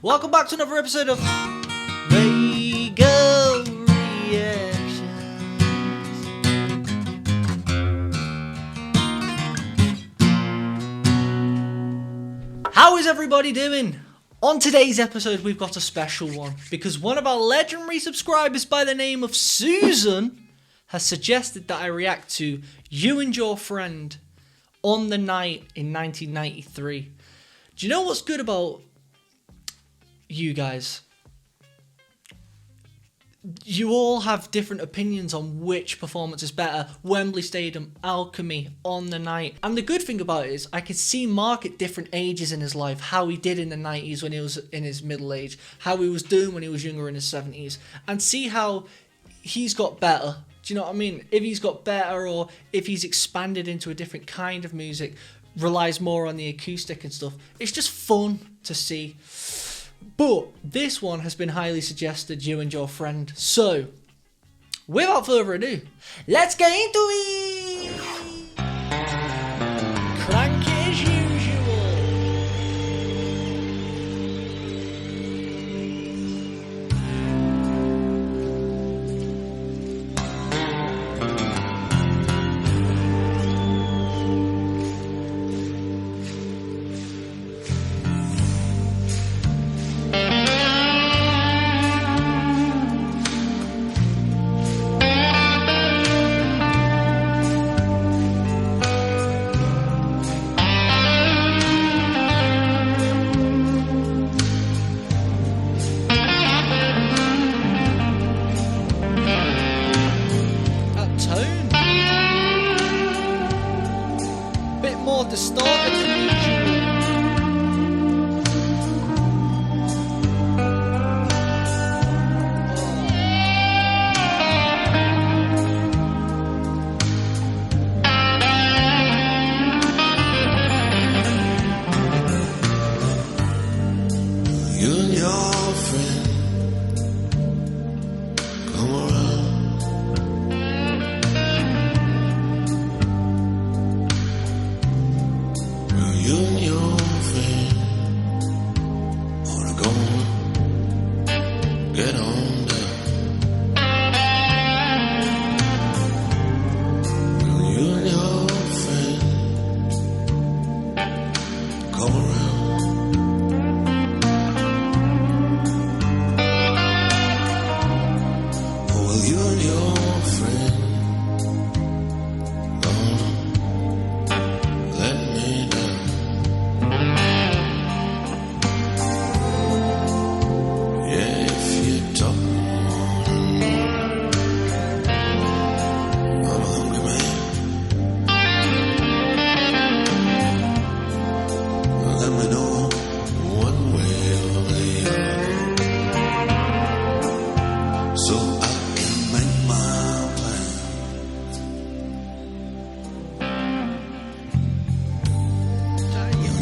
Welcome back to another episode of RAYGO Reactions. How is everybody doing? On today's episode, we've got a special one because one of our legendary subscribers by the name of Susan has suggested that I react to You and Your Friend on the Night in 1993. Do you know what's good about you guys? You all have different opinions on which performance is better. Wembley Stadium, Alchemy, On the Night. And the good thing about it is I can see Mark at different ages in his life, how he did in the 90s when he was in his middle age, how he was doing when he was younger in his 70s, and see how he's got better. Do you know what I mean? If he's got better or if he's expanded into a different kind of music, relies more on the acoustic and stuff. It's just fun to see. But this one has been highly suggested, You and Your Friend. So, without further ado, let's get into it! Crank it as usual. More distorted than usual. You and your friend come around. Well, you and your friend ought to go on, get on down. Well, you and your friend come around. You and your friend gonna let me down. Yeah, if you talk, I'm a hungry man. Let me know one way or the other, so I make my plan.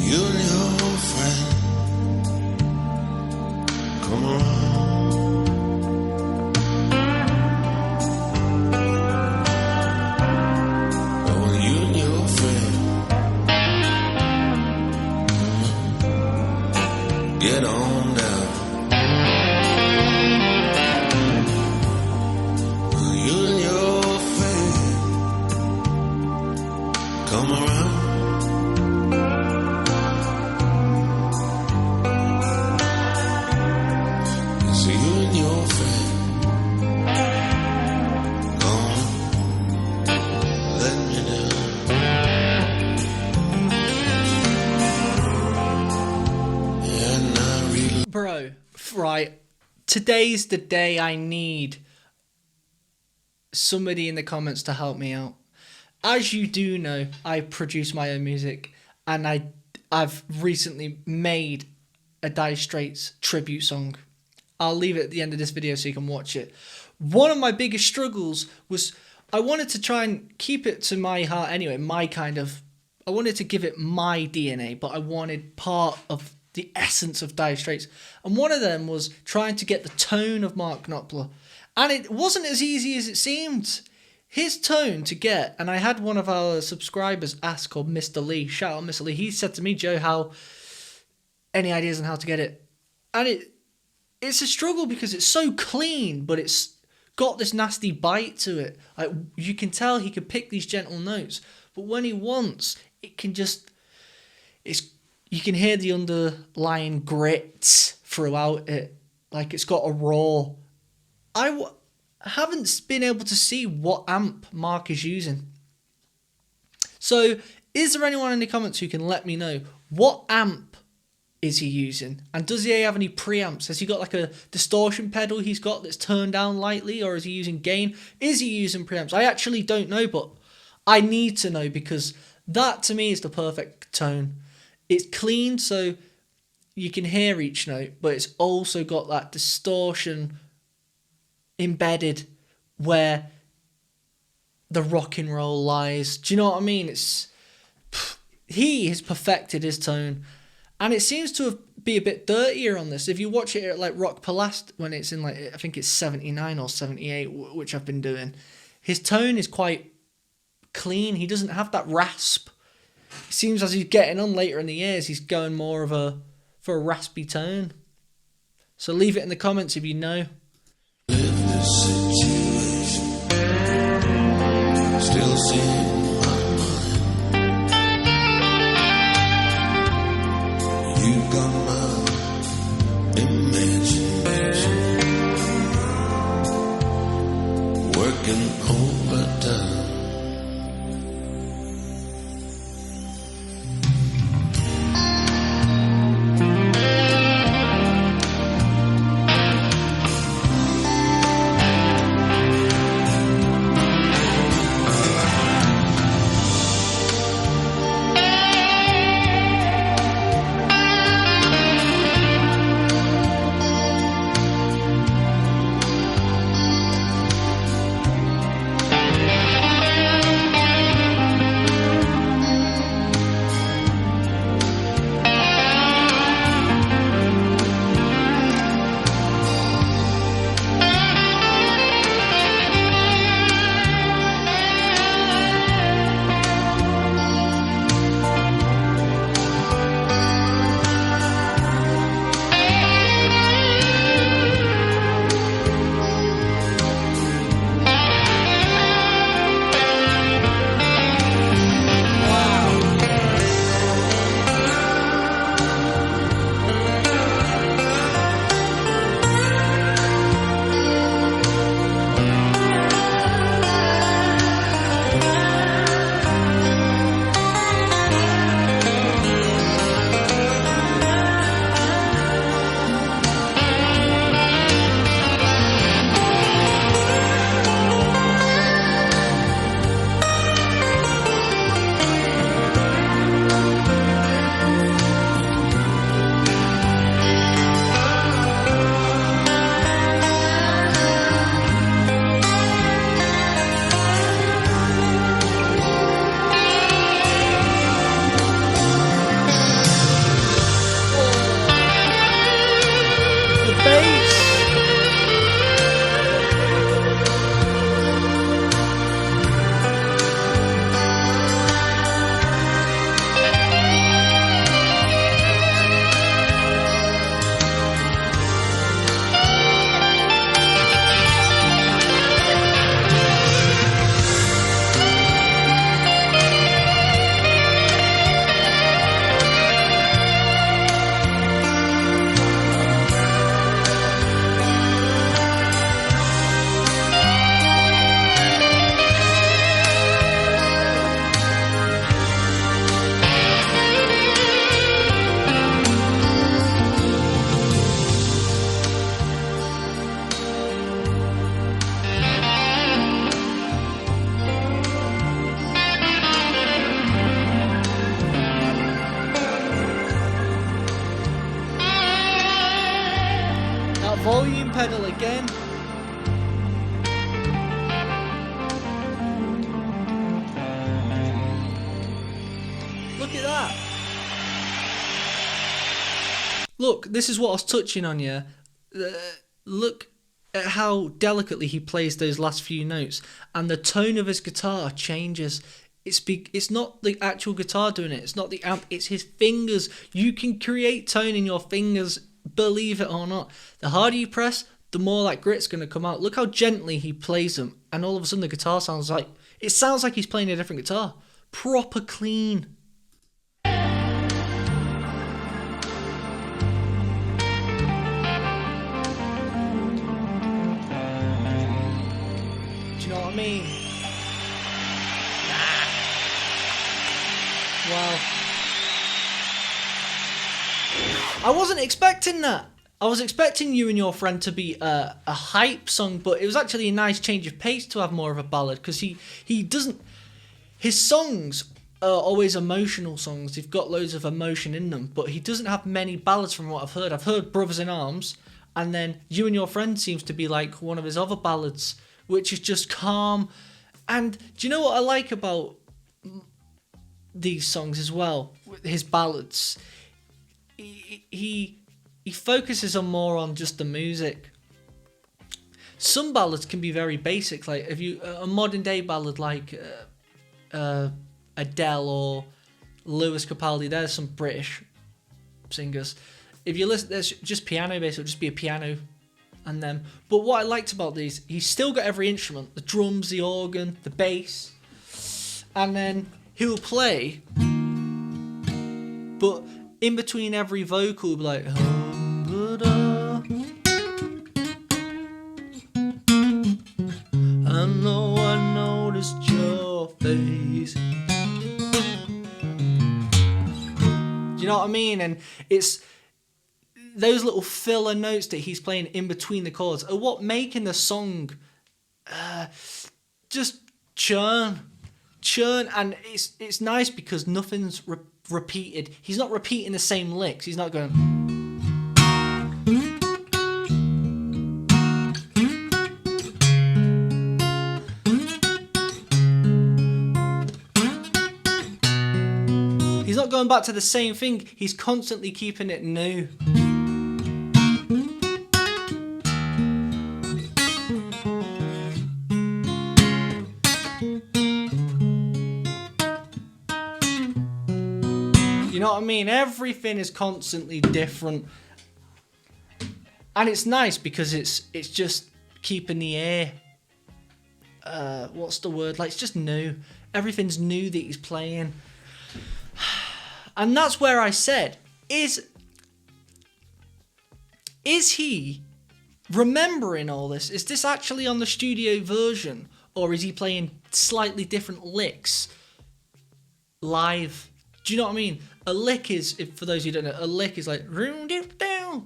You and your friend come around. Oh, you and your friend get on down. You and your friend come around. So you and your friend gonna let me down. And I really Bro, right. Today's the day I need somebody in the comments to help me out. As you do know, I produce my own music, and I've recently made a Dire Straits tribute song. I'll leave it at the end of this video so you can watch it. One of my biggest struggles was I wanted to try and keep it to my heart anyway, I wanted to give it my DNA, but I wanted part of the essence of Dire Straits. And one of them was trying to get the tone of Mark Knopfler. And it wasn't as easy as it seemed. His tone to get, and I had one of our subscribers ask, called Mr. Lee, shout out Mr. Lee, he said to me, Joe, any ideas on how to get it And it's a struggle because it's so clean, but it's got this nasty bite to it. Like, you can tell he can pick these gentle notes, but when he wants, it can just, you can hear the underlying grit throughout it. Like, it's got a roar. I haven't been able to see what amp Mark is using. So, is there anyone in the comments who can let me know what amp is he using? And does he have any preamps? Has he got like a distortion pedal he's got that's turned down lightly, or is he using gain? Is he using preamps? I actually don't know, but I need to know, because that to me is the perfect tone. It's clean, so you can hear each note, but it's also got that distortion embedded where the rock and roll lies. Do you know what I mean? He has perfected his tone, and it seems to be a bit dirtier on this. If you watch it at like Rock Palast, when it's in like, I think it's 79 or 78, which I've been doing, his tone is quite clean. He doesn't have that rasp. It seems as he's getting on later in the years, he's going more for a raspy tone. So leave it in the comments if you know. Live this situation, still seeing my mind. You got my imagination working overtime. Volume pedal again. Look at that. Look, this is what I was touching on, yeah. Look at how delicately he plays those last few notes, and the tone of his guitar changes. It's not the actual guitar doing it. It's not the amp. It's his fingers. You can create tone in your fingers believe it or not. The harder you press, the more that grit's going to come out. Look how gently he plays them, and all of a sudden the guitar sounds like he's playing a different guitar. Proper clean. Do you know what I mean? Wow. I wasn't expecting that. I was expecting You and Your Friend to be a hype song, but it was actually a nice change of pace to have more of a ballad, because he doesn't... His songs are always emotional songs. They've got loads of emotion in them, but he doesn't have many ballads from what I've heard. I've heard Brothers in Arms, and then You and Your Friend seems to be like one of his other ballads, which is just calm. And do you know what I like about these songs as well? His ballads. He focuses on more on just the music. Some ballads can be very basic, like if you a modern day ballad like Adele or Lewis Capaldi. There's some British singers. If you listen, there's just piano bass. It'll just be a piano and them. But what I liked about these, he's still got every instrument: the drums, the organ, the bass, and then he'll play. But in between every vocal, he'll be like. I know I noticed your face. Do you know what I mean? And it's those little filler notes that he's playing in between the chords are what making the song just churn, and it's nice because nothing's repeated. He's not repeating the same licks. He's not going. He's not going back to the same thing. He's constantly keeping it new. You know what I mean? Everything is constantly different. And it's nice because it's just keeping the air. What's the word? Like, it's just new. Everything's new that he's playing. And that's where I said, is he remembering all this? Is this actually on the studio version? Or is he playing slightly different licks live? Do you know what I mean? A lick is, for those who don't know, a lick is like,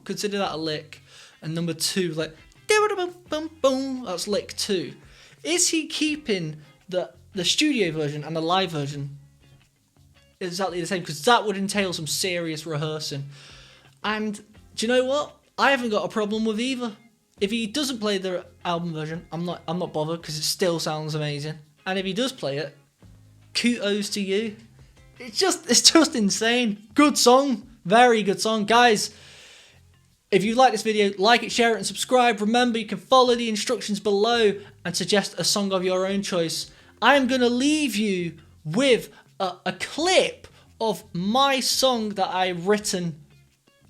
consider that a lick. And number two, like, that's lick 2. Is he keeping the studio version and the live version exactly the same? Because that would entail some serious rehearsing. And do you know what? I haven't got a problem with either. If he doesn't play the album version, I'm not bothered, because it still sounds amazing. And if he does play it, kudos to you. It's just insane. Good song. Very good song. Guys, if you like this video, like it, share it, and subscribe. Remember, you can follow the instructions below and suggest a song of your own choice. I am going to leave you with a clip of my song that I've written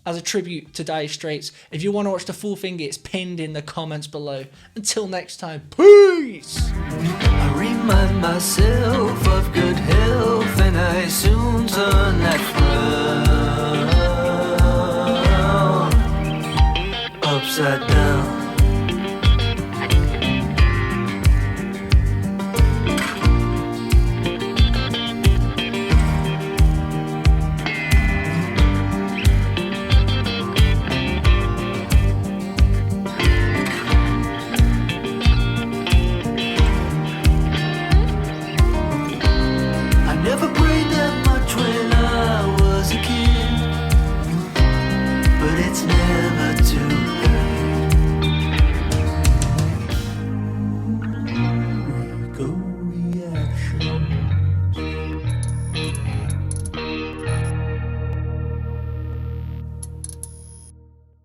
as a tribute to Dire Straits. If you want to watch the full thing, it's pinned in the comments below. Until next time, peace! I remind myself of good health, and I soon turn that frown upside down.